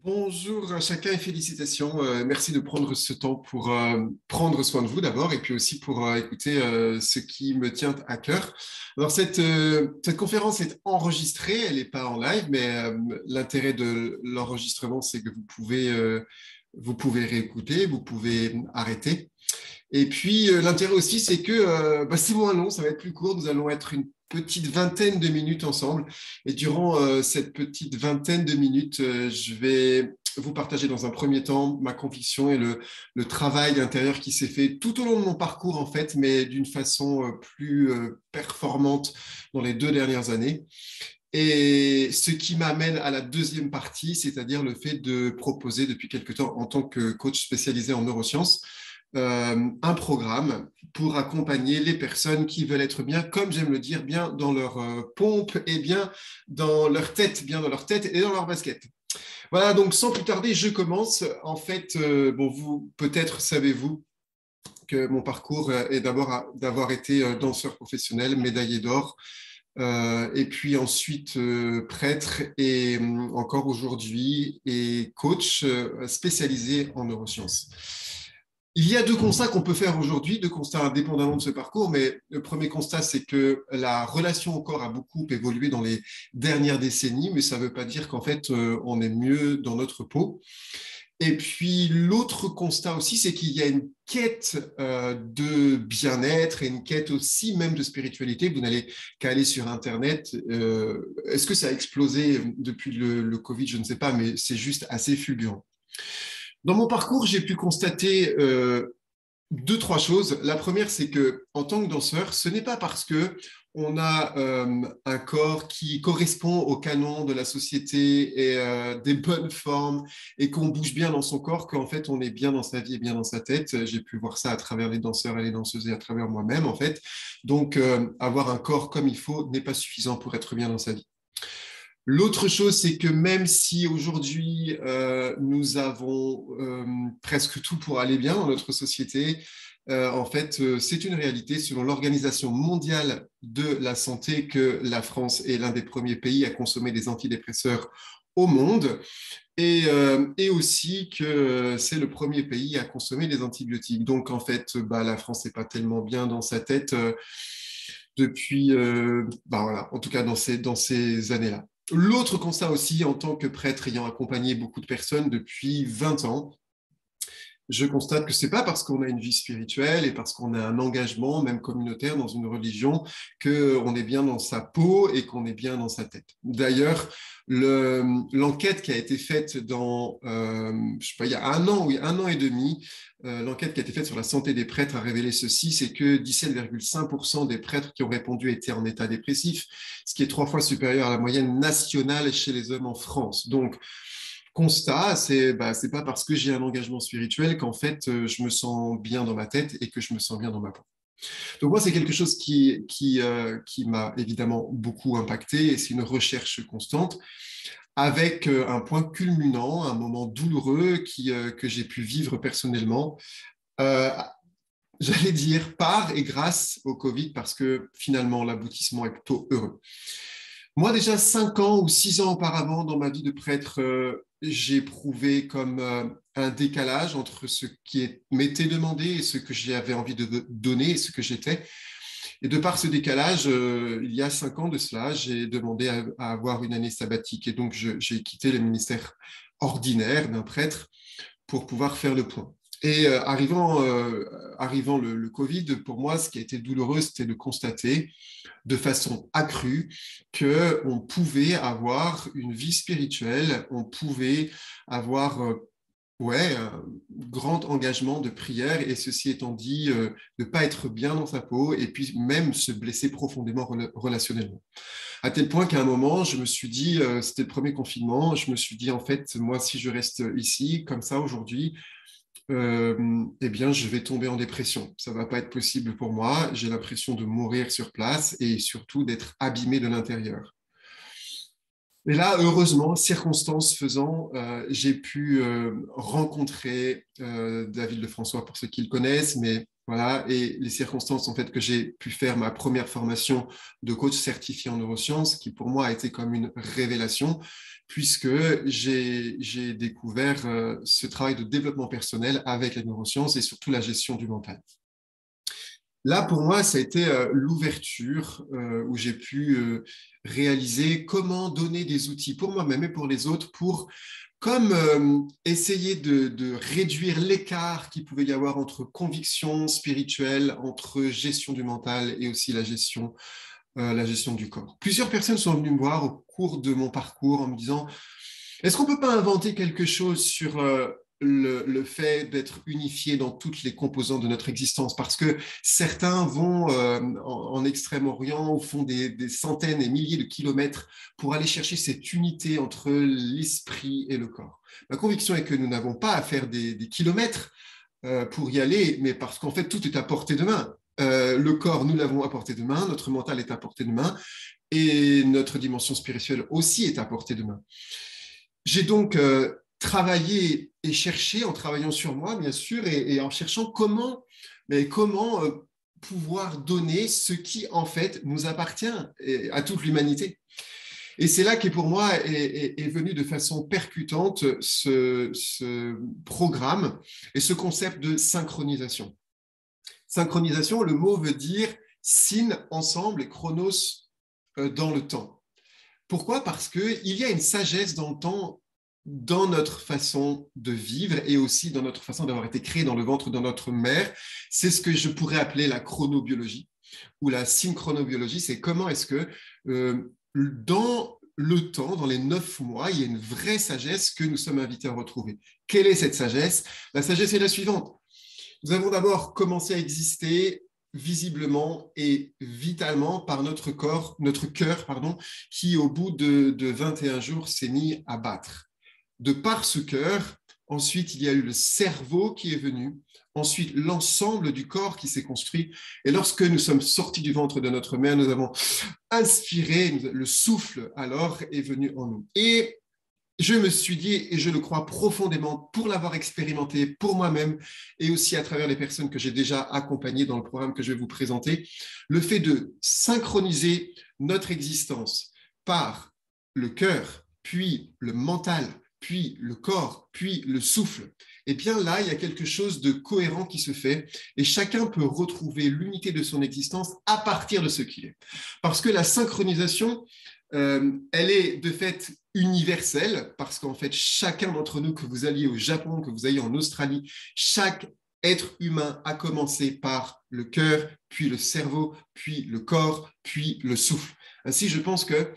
Bonjour à chacun et félicitations. Merci de prendre ce temps pour prendre soin de vous d'abord et puis aussi pour écouter ce qui me tient à cœur. Alors cette conférence est enregistrée, elle n'est pas en live, mais l'intérêt de l'enregistrement, c'est que vous pouvez réécouter, vous pouvez arrêter. Et puis, l'intérêt aussi, c'est que c'est moins long, ça va être plus court. Nous allons être une petite vingtaine de minutes ensemble. Et durant cette petite vingtaine de minutes, je vais vous partager dans un premier temps ma conviction et le travail intérieur qui s'est fait tout au long de mon parcours, en fait, mais d'une façon plus performante dans les 2 dernières années. Et ce qui m'amène à la deuxième partie, c'est-à-dire le fait de proposer depuis quelque temps en tant que coach spécialisé en neurosciences, un programme pour accompagner les personnes qui veulent être bien, comme j'aime le dire, bien dans leur pompe et bien dans leur tête, bien dans leur tête et dans leur basket. Voilà, donc sans plus tarder, je commence. En fait, vous, peut-être savez-vous que mon parcours est d'abord d'avoir été danseur professionnel, médaillé d'or, et puis ensuite prêtre et encore aujourd'hui et coach spécialisé en neurosciences. Il y a deux constats qu'on peut faire aujourd'hui, deux constats indépendamment de ce parcours, mais le premier constat, c'est que la relation au corps a beaucoup évolué dans les dernières décennies, mais ça ne veut pas dire qu'en fait, on est mieux dans notre peau. Et puis l'autre constat aussi, c'est qu'il y a une quête de bien-être et une quête aussi même de spiritualité. Vous n'allez qu'à aller sur Internet. Est-ce que ça a explosé depuis le Covid? Je ne sais pas, mais c'est juste assez fulgurant. Dans mon parcours, j'ai pu constater deux, trois choses. La première, c'est que en tant que danseur, ce n'est pas parce que on a un corps qui correspond au canon de la société et des bonnes formes et qu'on bouge bien dans son corps qu'en fait on est bien dans sa vie et bien dans sa tête. J'ai pu voir ça à travers les danseurs et les danseuses et à travers moi-même en fait. Donc avoir un corps comme il faut n'est pas suffisant pour être bien dans sa vie. L'autre chose, c'est que même si aujourd'hui nous avons presque tout pour aller bien dans notre société, en fait, c'est une réalité selon l'Organisation mondiale de la santé que la France est l'un des premiers pays à consommer des antidépresseurs au monde et aussi que c'est le premier pays à consommer des antibiotiques. Donc, en fait, la France n'est pas tellement bien dans sa tête depuis, voilà, en tout cas dans ces années-là. L'autre constat aussi, en tant que prêtre ayant accompagné beaucoup de personnes depuis 20 ans, je constate que c'est pas parce qu'on a une vie spirituelle et parce qu'on a un engagement, même communautaire, dans une religion, qu'on est bien dans sa peau et qu'on est bien dans sa tête. D'ailleurs, l'enquête qui a été faite je sais pas, il y a un an, oui, un an et demi, l'enquête qui a été faite sur la santé des prêtres a révélé ceci, c'est que 17,5% des prêtres qui ont répondu étaient en état dépressif, ce qui est 3 fois supérieur à la moyenne nationale chez les hommes en France. Donc, constat, c'est pas parce que j'ai un engagement spirituel qu'en fait je me sens bien dans ma tête et que je me sens bien dans ma peau. Donc moi c'est quelque chose qui m'a évidemment beaucoup impacté et c'est une recherche constante avec un point culminant, un moment douloureux que j'ai pu vivre personnellement. Euh, J'allais dire par et grâce au Covid parce que finalement l'aboutissement est plutôt heureux. Moi, déjà 5 ans ou 6 ans auparavant, dans ma vie de prêtre, j'ai éprouvé comme un décalage entre ce qui m'était demandé et ce que j'avais envie de donner et ce que j'étais. Et de par ce décalage, il y a 5 ans de cela, j'ai demandé à avoir une année sabbatique. Et donc, j'ai quitté le ministère ordinaire d'un prêtre pour pouvoir faire le point. Et arrivant le Covid, pour moi, ce qui a été douloureux, c'était de constater de façon accrue qu'on pouvait avoir une vie spirituelle, on pouvait avoir un grand engagement de prière et ceci étant dit, ne pas être bien dans sa peau et puis même se blesser profondément relationnellement. À tel point qu'à un moment, je me suis dit, c'était le premier confinement, je me suis dit en fait, moi si je reste ici comme ça aujourd'hui, eh bien, je vais tomber en dépression. Ça ne va pas être possible pour moi. J'ai l'impression de mourir sur place et surtout d'être abîmé de l'intérieur. Et là, heureusement, circonstances faisant, j'ai pu rencontrer David Lefrançois pour ceux qui le connaissent, mais Voilà, et les circonstances en fait que j'ai pu faire ma première formation de coach certifié en neurosciences, qui pour moi a été comme une révélation, puisque j'ai découvert ce travail de développement personnel avec les neurosciences et surtout la gestion du mental. Là, pour moi, ça a été l'ouverture où j'ai pu réaliser comment donner des outils pour moi-même et pour les autres pour comme essayer de réduire l'écart qu'il pouvait y avoir entre conviction spirituelle, entre gestion du mental et aussi la gestion du corps. Plusieurs personnes sont venues me voir au cours de mon parcours en me disant, est-ce qu'on ne peut pas inventer quelque chose sur le fait d'être unifié dans toutes les composantes de notre existence? Parce que certains vont en Extrême-Orient ou font des centaines et milliers de kilomètres pour aller chercher cette unité entre l'esprit et le corps. Ma conviction est que nous n'avons pas à faire des kilomètres pour y aller, mais parce qu'en fait, tout est à portée de main. Le corps, nous l'avons à portée de main, notre mental est à portée de main, et notre dimension spirituelle aussi est à portée de main. J'ai donc travaillé et cherché, en travaillant sur moi, bien sûr, et en cherchant comment pouvoir donner ce qui, en fait, nous appartient à toute l'humanité. Et c'est là qu'est pour moi est venu de façon percutante ce programme et ce concept de synchronisation. Synchronisation, le mot veut dire syn, ensemble, et chronos, dans le temps. Pourquoi? Parce qu'il y a une sagesse dans le temps, dans notre façon de vivre et aussi dans notre façon d'avoir été créé dans le ventre de notre mère. C'est ce que je pourrais appeler la chronobiologie ou la synchronobiologie. C'est comment est-ce que dans le temps, dans les 9 mois, il y a une vraie sagesse que nous sommes invités à retrouver. Quelle est cette sagesse? La sagesse est la suivante. Nous avons d'abord commencé à exister visiblement et vitalement par notre cœur, qui au bout de 21 jours s'est mis à battre. De par ce cœur, ensuite il y a eu le cerveau qui est venu, ensuite l'ensemble du corps qui s'est construit. Et lorsque nous sommes sortis du ventre de notre mère, nous avons inspiré, le souffle alors est venu en nous. Et je me suis dit, et je le crois profondément, pour l'avoir expérimenté pour moi-même et aussi à travers les personnes que j'ai déjà accompagnées dans le programme que je vais vous présenter, le fait de synchroniser notre existence par le cœur, puis le mental, puis le corps, puis le souffle, et bien là, il y a quelque chose de cohérent qui se fait et chacun peut retrouver l'unité de son existence à partir de ce qu'il est. Parce que la synchronisation, elle est de fait universelle parce qu'en fait, chacun d'entre nous, que vous alliez au Japon, que vous alliez en Australie, chaque être humain a commencé par le cœur, puis le cerveau, puis le corps, puis le souffle. Ainsi, je pense que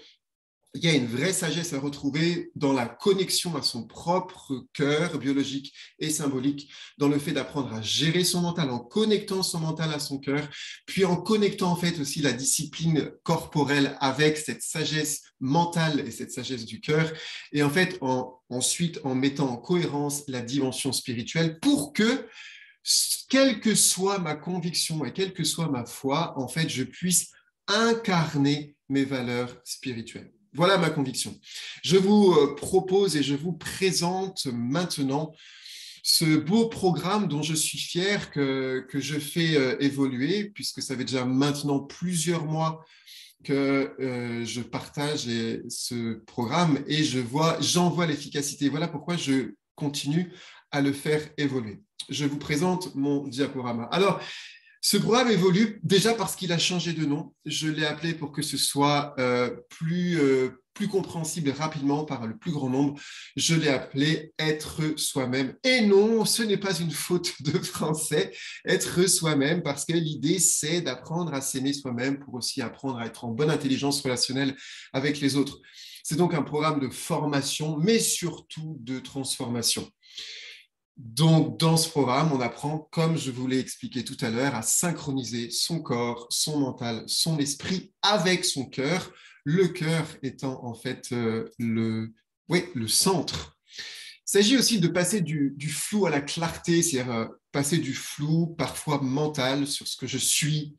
il y a une vraie sagesse à retrouver dans la connexion à son propre cœur biologique et symbolique, dans le fait d'apprendre à gérer son mental, en connectant son mental à son cœur, puis en connectant en fait aussi la discipline corporelle avec cette sagesse mentale et cette sagesse du cœur, et en fait ensuite en mettant en cohérence la dimension spirituelle pour que, quelle que soit ma conviction et quelle que soit ma foi, en fait, je puisse incarner mes valeurs spirituelles. Voilà ma conviction. Je vous propose et je vous présente maintenant ce beau programme dont je suis fier que je fais évoluer, puisque ça fait déjà maintenant plusieurs mois que je partage ce programme et j'en vois l'efficacité. Voilà pourquoi je continue à le faire évoluer. Je vous présente mon diaporama. Alors, ce programme évolue déjà parce qu'il a changé de nom. Je l'ai appelé pour que ce soit plus compréhensible rapidement par le plus grand nombre. Je l'ai appelé Être soi-même. Et non, ce n'est pas une faute de français, être soi-même, parce que l'idée, c'est d'apprendre à s'aimer soi-même pour aussi apprendre à être en bonne intelligence relationnelle avec les autres. C'est donc un programme de formation, mais surtout de transformation. Donc, dans ce programme, on apprend, comme je vous l'ai expliqué tout à l'heure, à synchroniser son corps, son mental, son esprit avec son cœur, le cœur étant en fait le centre. Il s'agit aussi de passer du flou à la clarté, c'est-à-dire passer du flou, parfois mental, sur ce que je suis,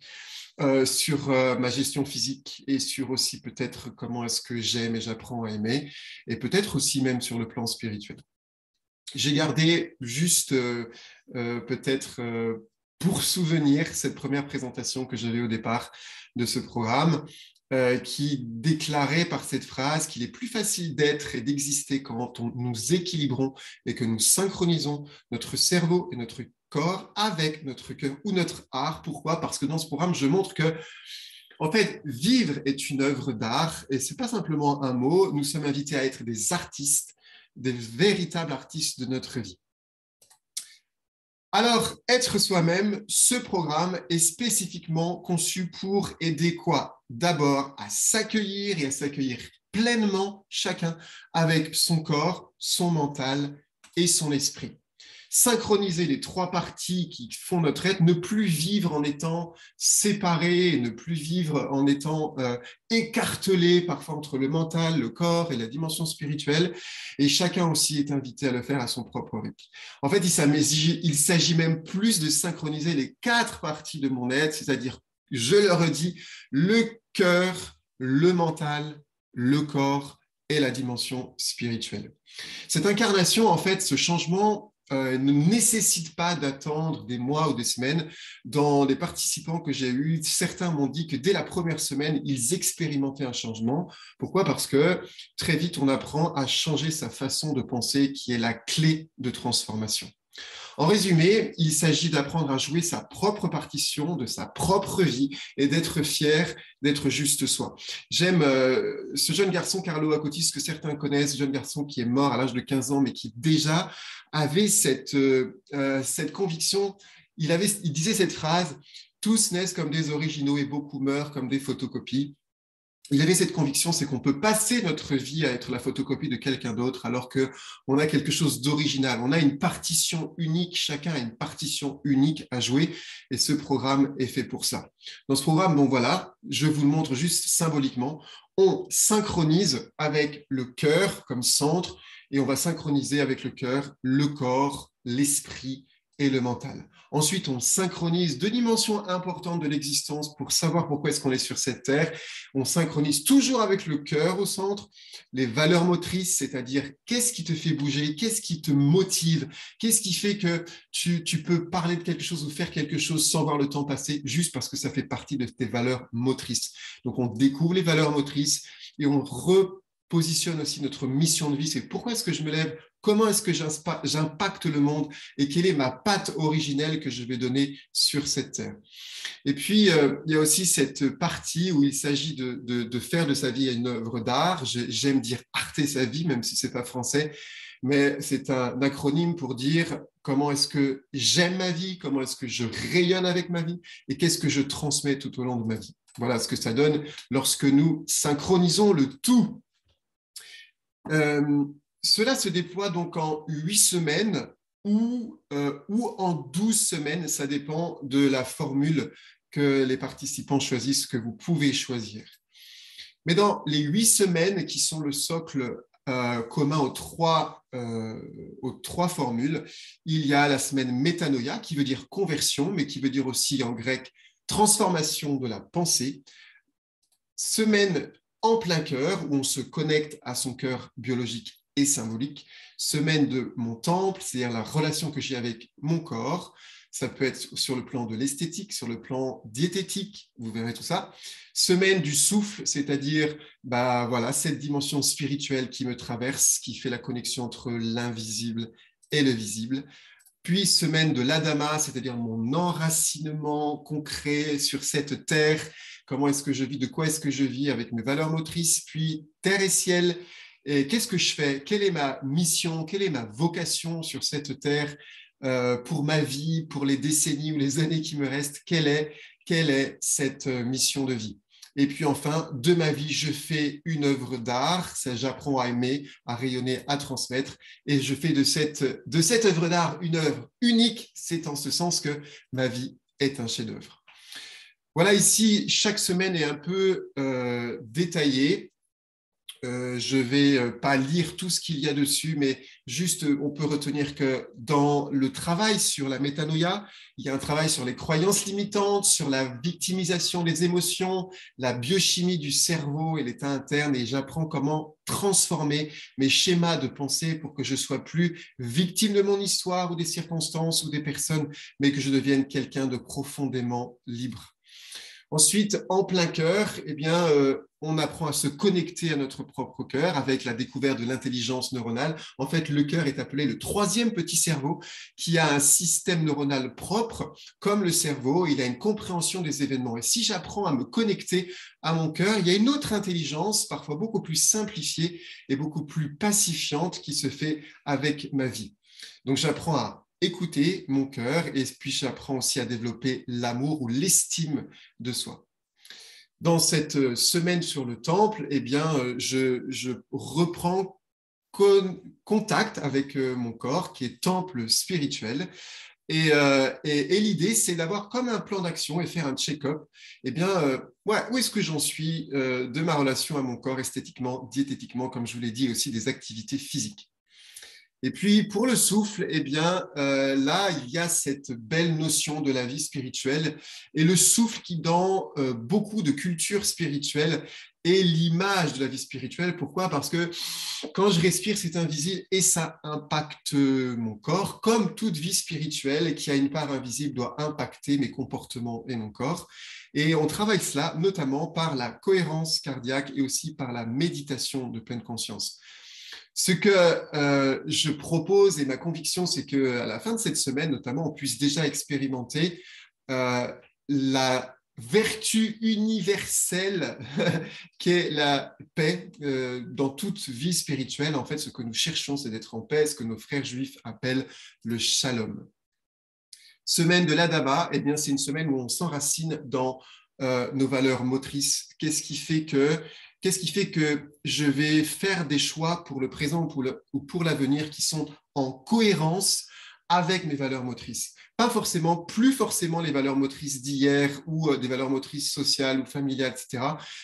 sur ma gestion physique et sur aussi peut-être comment est-ce que j'aime et j'apprends à aimer, et peut-être aussi même sur le plan spirituel. J'ai gardé juste peut-être pour souvenir cette première présentation que j'avais au départ de ce programme, qui déclarait par cette phrase qu'il est plus facile d'être et d'exister quand nous équilibrons et que nous synchronisons notre cerveau et notre corps avec notre cœur ou notre art. Pourquoi? Parce que dans ce programme, je montre que en fait, vivre est une œuvre d'art et ce n'est pas simplement un mot. Nous sommes invités à être des artistes, des véritables artistes de notre vie. Alors, être soi-même, ce programme est spécifiquement conçu pour aider quoi? D'abord, à s'accueillir et à s'accueillir pleinement chacun avec son corps, son mental et son esprit. Synchroniser les trois parties qui font notre être, ne plus vivre en étant séparés, ne plus vivre en étant écartelés parfois entre le mental, le corps et la dimension spirituelle. Et chacun aussi est invité à le faire à son propre rythme. En fait, il s'agit même plus de synchroniser les quatre parties de mon être, c'est-à-dire, je le redis, le cœur, le mental, le corps et la dimension spirituelle. Cette incarnation, en fait, ce changement ne nécessite pas d'attendre des mois ou des semaines. Dans les participants que j'ai eus, certains m'ont dit que dès la première semaine, ils expérimentaient un changement. Pourquoi? Parce que très vite, on apprend à changer sa façon de penser, qui est la clé de transformation. En résumé, il s'agit d'apprendre à jouer sa propre partition de sa propre vie et d'être fier d'être juste soi. J'aime ce jeune garçon, Carlo Acutis, que certains connaissent, ce jeune garçon qui est mort à l'âge de 15 ans, mais qui déjà avait cette conviction. Il disait cette phrase, « Tous naissent comme des originaux et beaucoup meurent comme des photocopies ». Il avait cette conviction, c'est qu'on peut passer notre vie à être la photocopie de quelqu'un d'autre alors qu'on a quelque chose d'original. On a une partition unique, chacun a une partition unique à jouer et ce programme est fait pour ça. Dans ce programme, donc voilà, je vous le montre juste symboliquement, on synchronise avec le cœur comme centre et on va synchroniser avec le cœur, le corps, l'esprit et le mental. Ensuite, on synchronise deux dimensions importantes de l'existence pour savoir pourquoi est-ce qu'on est sur cette terre. On synchronise toujours avec le cœur au centre, les valeurs motrices, c'est-à-dire qu'est-ce qui te fait bouger, qu'est-ce qui te motive, qu'est-ce qui fait que tu peux parler de quelque chose ou faire quelque chose sans voir le temps passer, juste parce que ça fait partie de tes valeurs motrices. Donc, on découvre les valeurs motrices et on repositionne aussi notre mission de vie. C'est pourquoi est-ce que je me lève? Comment est-ce que j'impacte le monde et quelle est ma patte originelle que je vais donner sur cette terre? Et puis, il y a aussi cette partie où il s'agit de faire de sa vie une œuvre d'art. J'aime dire arter sa vie, même si ce n'est pas français, mais c'est un acronyme pour dire comment est-ce que j'aime ma vie, comment est-ce que je rayonne avec ma vie et qu'est-ce que je transmets tout au long de ma vie. Voilà ce que ça donne lorsque nous synchronisons le tout. Cela se déploie donc en 8 semaines ou en 12 semaines, ça dépend de la formule que les participants choisissent, que vous pouvez choisir. Mais dans les 8 semaines qui sont le socle commun aux trois formules, il y a la semaine métanoïa qui veut dire conversion, mais qui veut dire aussi en grec transformation de la pensée. Semaine en plein cœur, où on se connecte à son cœur biologique et symbolique. Semaine de mon temple, c'est-à-dire la relation que j'ai avec mon corps. Ça peut être sur le plan de l'esthétique, sur le plan diététique, vous verrez tout ça. Semaine du souffle, c'est-à-dire voilà, cette dimension spirituelle qui me traverse, qui fait la connexion entre l'invisible et le visible. Puis semaine de l'Adama, c'est-à-dire mon enracinement concret sur cette terre. Comment est-ce que je vis? De quoi est-ce que je vis avec mes valeurs motrices? Puis terre et ciel. Et qu'est-ce que je fais? Quelle est ma mission? Quelle est ma vocation sur cette terre pour ma vie, pour les décennies ou les années qui me restent? Quelle est cette mission de vie? Et puis enfin, de ma vie, je fais une œuvre d'art. J'apprends à aimer, à rayonner, à transmettre. Et je fais de cette œuvre d'art une œuvre unique. C'est en ce sens que ma vie est un chef-d'œuvre. Voilà, ici, chaque semaine est un peu détaillée. je ne vais pas lire tout ce qu'il y a dessus, mais juste, on peut retenir que dans le travail sur la métanoïa, il y a un travail sur les croyances limitantes, sur la victimisation des émotions, la biochimie du cerveau et l'état interne, et j'apprends comment transformer mes schémas de pensée pour que je sois plus victime de mon histoire ou des circonstances ou des personnes, mais que je devienne quelqu'un de profondément libre. Ensuite, en plein cœur, eh bien, on apprend à se connecter à notre propre cœur avec la découverte de l'intelligence neuronale. En fait, le cœur est appelé le troisième petit cerveau qui a un système neuronal propre. Comme le cerveau, il a une compréhension des événements. Et si j'apprends à me connecter à mon cœur, il y a une autre intelligence, parfois beaucoup plus simplifiée et beaucoup plus pacifiante qui se fait avec ma vie. Donc, j'apprends à écouter mon cœur et puis j'apprends aussi à développer l'amour ou l'estime de soi. Dans cette semaine sur le temple, eh bien, je reprends contact avec mon corps qui est temple spirituel. Et l'idée, c'est d'avoir comme un plan d'action et faire un check-up. Eh bien, où est-ce que j'en suis de ma relation à mon corps esthétiquement, diététiquement, comme je vous l'ai dit, aussi des activités physiques. Et puis, pour le souffle, eh bien, là, il y a cette belle notion de la vie spirituelle et le souffle qui, dans beaucoup de cultures spirituelles, est l'image de la vie spirituelle. Pourquoi? Parce que quand je respire, c'est invisible et ça impacte mon corps, comme toute vie spirituelle qui a une part invisible doit impacter mes comportements et mon corps. Et on travaille cela notamment par la cohérence cardiaque et aussi par la méditation de pleine conscience. Ce que je propose et ma conviction, c'est qu'à la fin de cette semaine, notamment, on puisse déjà expérimenter la vertu universelle qu'est la paix dans toute vie spirituelle. En fait, ce que nous cherchons, c'est d'être en paix, ce que nos frères juifs appellent le shalom. Semaine de l'Adama, eh bien, c'est une semaine où on s'enracine dans nos valeurs motrices. Qu'est-ce qui fait que je vais faire des choix pour le présent ou pour l'avenir qui sont en cohérence avec mes valeurs motrices? Pas forcément, plus forcément les valeurs motrices d'hier ou des valeurs motrices sociales ou familiales, etc.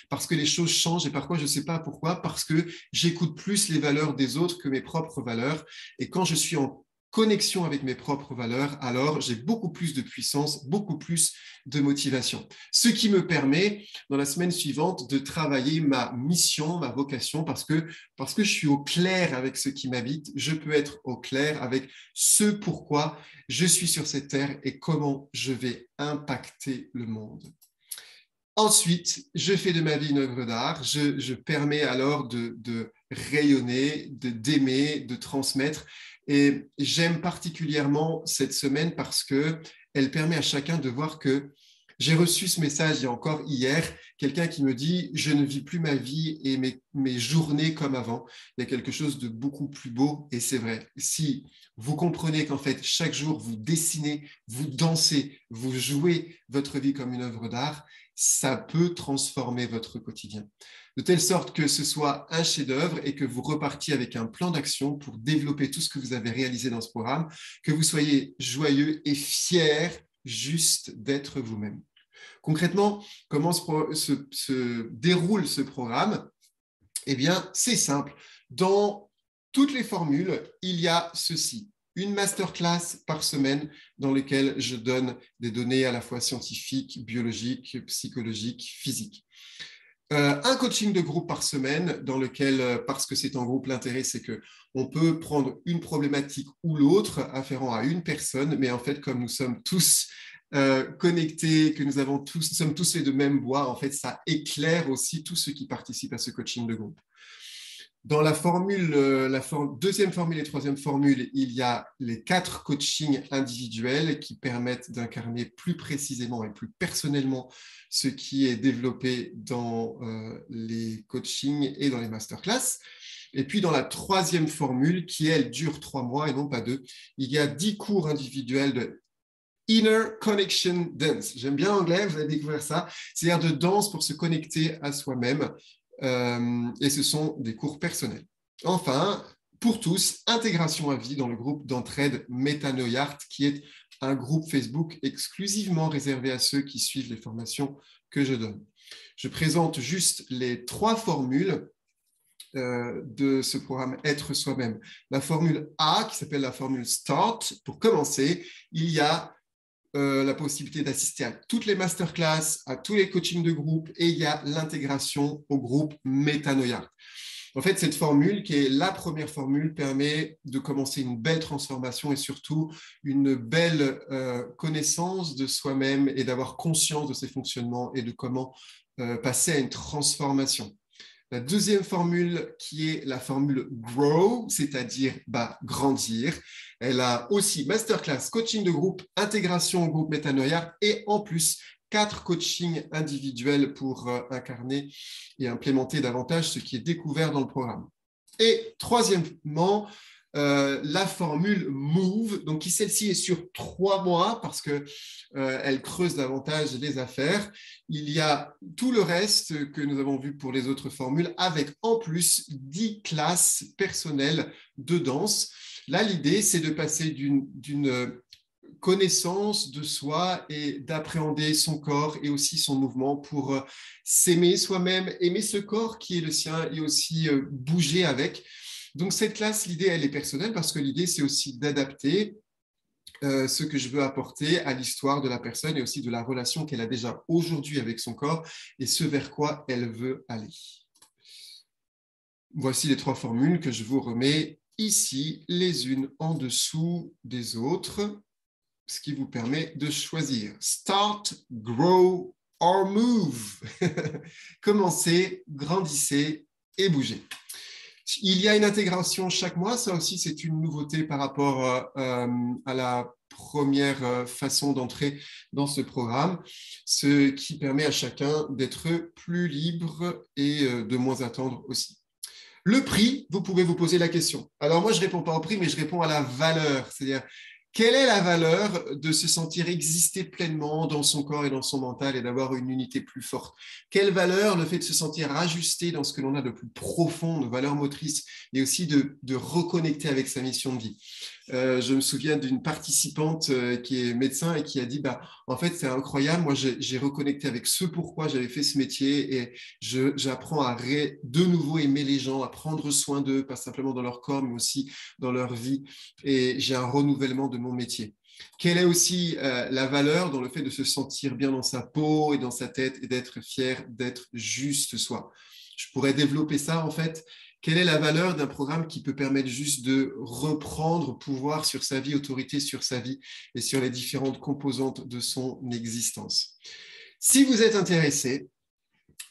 Parce que les choses changent et parfois je ne sais pas pourquoi, parce que j'écoute plus les valeurs des autres que mes propres valeurs. Et quand je suis en connexion avec mes propres valeurs, alors j'ai beaucoup plus de puissance, beaucoup plus de motivation. Ce qui me permet, dans la semaine suivante, de travailler ma mission, ma vocation, parce que je suis au clair avec ce qui m'habite, je peux être au clair avec ce pourquoi je suis sur cette terre et comment je vais impacter le monde. Ensuite, je fais de ma vie une œuvre d'art, je permets alors de rayonner, d'aimer, de transmettre. Et j'aime particulièrement cette semaine parce qu'elle permet à chacun de voir que j'ai reçu ce message il y a encore hier, quelqu'un qui me dit « Je ne vis plus ma vie et mes journées comme avant ». Il y a quelque chose de beaucoup plus beau et c'est vrai. Si vous comprenez qu'en fait, chaque jour, vous dessinez, vous dansez, vous jouez votre vie comme une œuvre d'art, ça peut transformer votre quotidien. De telle sorte que ce soit un chef-d'œuvre et que vous repartiez avec un plan d'action pour développer tout ce que vous avez réalisé dans ce programme, que vous soyez joyeux et fiers juste d'être vous-même. Concrètement, comment se déroule ce programme? Eh bien, c'est simple. Dans toutes les formules, il y a ceci. Une masterclass par semaine dans laquelle je donne des données à la fois scientifiques, biologiques, psychologiques, physiques. Un coaching de groupe par semaine dans lequel, parce que c'est en groupe, l'intérêt, c'est qu'on peut prendre une problématique ou l'autre afférent à une personne, mais en fait, comme nous sommes tous connectés, que nous sommes tous fait de même bois, en fait, ça éclaire aussi tous ceux qui participent à ce coaching de groupe. Dans la formule, deuxième formule et troisième formule, il y a les 4 coachings individuels qui permettent d'incarner plus précisément et plus personnellement ce qui est développé dans les coachings et dans les masterclass. Et puis, dans la troisième formule, qui, elle, dure 3 mois et non pas 2, il y a 10 cours individuels de Inner Connection Dance. J'aime bien l'anglais, vous allez découvrir ça. C'est-à-dire de danse pour se connecter à soi-même. Et ce sont des cours personnels. Enfin, pour tous, intégration à vie dans le groupe d'entraide Métanoïa, qui est un groupe Facebook exclusivement réservé à ceux qui suivent les formations que je donne. Je présente juste les 3 formules de ce programme Être soi-même. La formule A, qui s'appelle la formule START, pour commencer, il y a la possibilité d'assister à toutes les masterclass, à tous les coachings de groupe, et il y a l'intégration au groupe Métanoïa. En fait, cette formule, qui est la première formule, permet de commencer une belle transformation et surtout une belle connaissance de soi-même et d'avoir conscience de ses fonctionnements et de comment passer à une transformation. La deuxième formule, qui est la formule GROW, c'est-à-dire grandir. Elle a aussi masterclass, coaching de groupe, intégration au groupe Métanoïa et en plus 4 coachings individuels pour incarner et implémenter davantage ce qui est découvert dans le programme. Et troisièmement, la formule MOVE, donc qui celle-ci est sur 3 mois parce qu'elle creuse davantage les affaires. Il y a tout le reste que nous avons vu pour les autres formules avec en plus 10 classes personnelles de danse. Là, l'idée, c'est de passer d'une connaissance de soi et d'appréhender son corps et aussi son mouvement pour s'aimer soi-même, aimer ce corps qui est le sien et aussi bouger avec. Donc cette classe, l'idée, elle est personnelle parce que l'idée, c'est aussi d'adapter ce que je veux apporter à l'histoire de la personne et aussi de la relation qu'elle a déjà aujourd'hui avec son corps et ce vers quoi elle veut aller. Voici les 3 formules que je vous remets ici, les unes en dessous des autres, ce qui vous permet de choisir. Start, grow or move. Commencez, grandissez et bougez. Il y a une intégration chaque mois. Ça aussi, c'est une nouveauté par rapport à la première façon d'entrer dans ce programme, ce qui permet à chacun d'être plus libre et de moins attendre aussi. Le prix, vous pouvez vous poser la question. Alors moi, je ne réponds pas au prix, mais je réponds à la valeur, c'est-à-dire quelle est la valeur de se sentir exister pleinement dans son corps et dans son mental et d'avoir une unité plus forte? Quelle valeur le fait de se sentir ajusté dans ce que l'on a de plus profond, de valeurs motrices, et aussi de reconnecter avec sa mission de vie? Je me souviens d'une participante qui est médecin et qui a dit en fait, c'est incroyable, moi j'ai reconnecté avec ce pourquoi j'avais fait ce métier et j'apprends à de nouveau aimer les gens, à prendre soin d'eux, pas simplement dans leur corps, mais aussi dans leur vie. Et j'ai un renouvellement de mon métier. Quelle est aussi la valeur dans le fait de se sentir bien dans sa peau et dans sa tête et d'être fier, d'être juste soi? Je pourrais développer ça en fait. Quelle est la valeur d'un programme qui peut permettre juste de reprendre pouvoir sur sa vie, autorité sur sa vie et sur les différentes composantes de son existence? Si vous êtes intéressé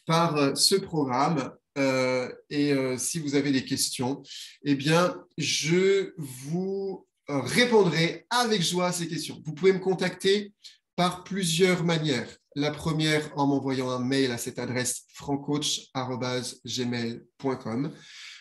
par ce programme si vous avez des questions, eh bien, je vous répondrai avec joie à ces questions. Vous pouvez me contacter par plusieurs manières. La première, en m'envoyant un mail à cette adresse francoach@gmail.com.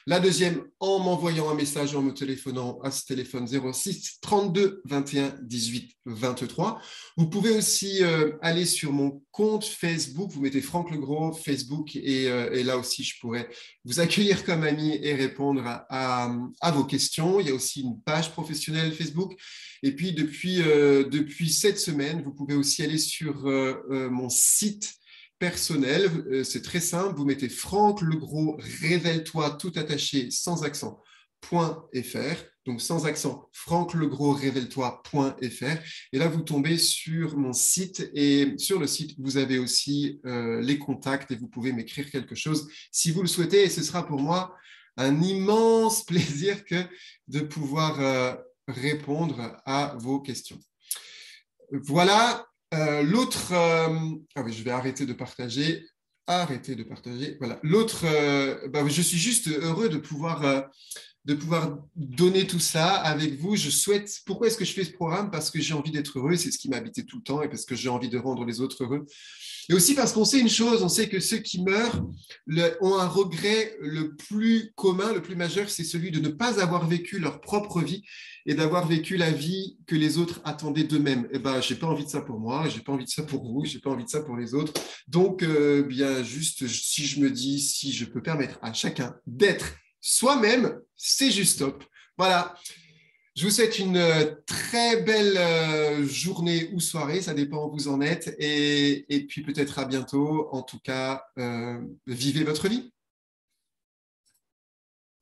La deuxième, en m'envoyant un message en me téléphonant à ce téléphone 06 32 21 18 23. Vous pouvez aussi aller sur mon compte Facebook, vous mettez Franck Legros, Facebook, et là aussi, je pourrais vous accueillir comme ami et répondre à vos questions. Il y a aussi une page professionnelle Facebook. Et puis, depuis cette semaine, vous pouvez aussi aller sur mon site personnel. C'est très simple. Vous mettez Franck Legros, révèle-toi tout attaché, sans accent, .fr. Donc, sans accent, Franck Legros, révèle-toi.fr. Et là, vous tombez sur mon site. Et sur le site, vous avez aussi les contacts et vous pouvez m'écrire quelque chose si vous le souhaitez. Et ce sera pour moi un immense plaisir de pouvoir répondre à vos questions. Voilà. L'autre, je vais arrêter de partager. Voilà. L'autre, je suis juste heureux de pouvoir donner tout ça avec vous. Pourquoi est-ce que je fais ce programme? Parce que j'ai envie d'être heureux, c'est ce qui m'habitait tout le temps, et parce que j'ai envie de rendre les autres heureux. Et aussi parce qu'on sait une chose, on sait que ceux qui meurent ont un regret le plus commun, le plus majeur, c'est celui de ne pas avoir vécu leur propre vie et d'avoir vécu la vie que les autres attendaient d'eux-mêmes. Eh ben, j'ai pas envie de ça pour moi, j'ai pas envie de ça pour vous, j'ai pas envie de ça pour les autres. Donc, si je me dis, si je peux permettre à chacun d'être soi-même, c'est juste top. Voilà. Je vous souhaite une très belle journée ou soirée, ça dépend où vous en êtes, et puis peut-être à bientôt. En tout cas, vivez votre vie.